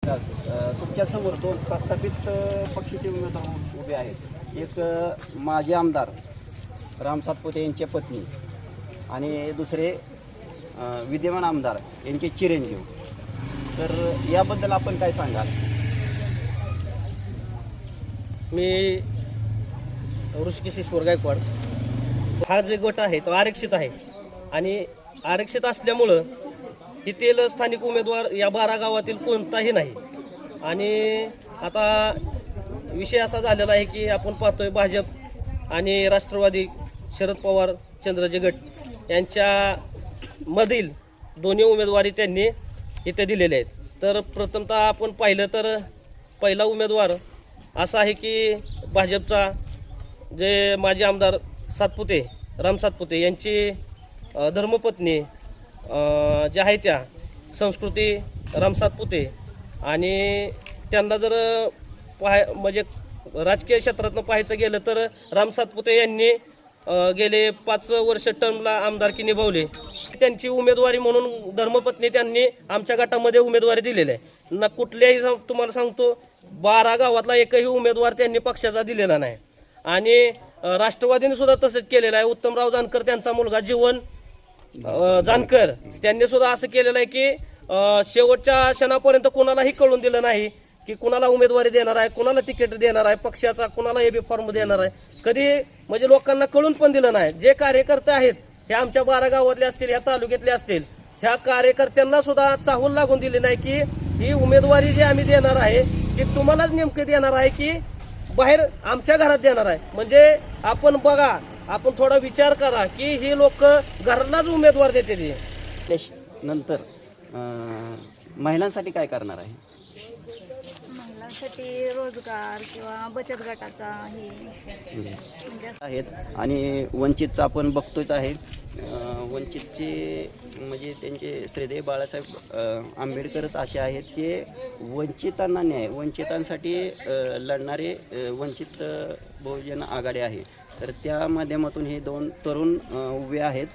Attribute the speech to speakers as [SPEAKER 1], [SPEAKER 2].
[SPEAKER 1] तुमच्या समोर दोन प्रस्थापित पक्षाचे उमेदवार उभे आहेत. एक माजी आमदार राम सातपुते यांच्या पत्नी आणि दुसरे विद्यमान आमदार यांचे चिरंजीव. तर याबद्दल आपण काय सांगाल?
[SPEAKER 2] मी ऋषिकेश ईश्वर गायकवाड. हा जे गट आहे तो आरक्षित आहे आणि आरक्षित असल्यामुळं येथील स्थानिक उमेदवार या 12 गावातील कोणताही नाही. आणि आता विषय असा झालेला आहे की आपण पाहतोय भाजप आणि राष्ट्रवादी शरद पवार चंद्रजी गट यांच्या मधील दोन्ही उमेदवारी त्यांनी इथे दिलेले आहेत. तर प्रथमतः आपण पाहिलं तर पहिला उमेदवार असा आहे की भाजपचा जे माजी आमदार सातपुते राम सातपुते यांची धर्मपत्नी ज्या आहे त्या संस्कृती राम सातपुते. आणि त्यांना जर म्हणजे राजकीय क्षेत्रातनं पाहायचं गेलं तर राम सातपुते यांनी गेले 5 वर्ष टर्मला आमदारकी निभावले. त्यांची उमेदवारी म्हणून धर्मपत्नी त्यांनी आमच्या गटामध्ये उमेदवारी दिलेली आहे. ना कुठल्याही तुम्हाला सांगतो 12 गावातला एकही उमेदवार त्यांनी पक्षाचा दिलेला नाही. आणि राष्ट्रवादीने सुद्धा तसंच केलेलं आहे. उत्तमराव जानकर त्यांचा मुलगा जीवन जानकर त्यांनी सुद्धा असं केलेलं आहे की शेवटच्या क्षणापर्यंत कोणालाही कळून दिलं नाही की कुणाला उमेदवारी देणार आहे, कुणाला तिकीट देणार आहे, पक्षाचा कुणाला एबी फॉर्म देणार आहे. कधी म्हणजे लोकांना कळून पण दिलं नाही. जे कार्यकर्ते आहेत हे आमच्या 12 गावातले असतील, ह्या तालुक्यातले असतील, ह्या कार्यकर्त्यांना सुद्धा चाहूल लागून दिली नाही की ही उमेदवारी जी आम्ही देणार आहे ती तुम्हालाच नेमके देणार आहे की बाहेर आमच्या घरात देणार आहे. म्हणजे आपण बघा, आपण थोडा विचार करा की ही लोक घरालाच उमेदवार देते.
[SPEAKER 1] नंतर महिलांसाठी काय करणार आहे?
[SPEAKER 3] महिलांसाठी रोजगार किंवा बचत गटाचा हे म्हणजे
[SPEAKER 1] आहेत. आणि वंचितचं आपण बघतोच आहे. वंचितचे म्हणजे त्यांचे श्रीदेवी बाळासाहेब आंबेडकरच असे आहेत की वंचितांना न्याय, वंचितांसाठी लढणारे वंचित बहुजन आघाडी आहे. तर त्या माध्यमातून हे 2 तरुण उभे आहेत.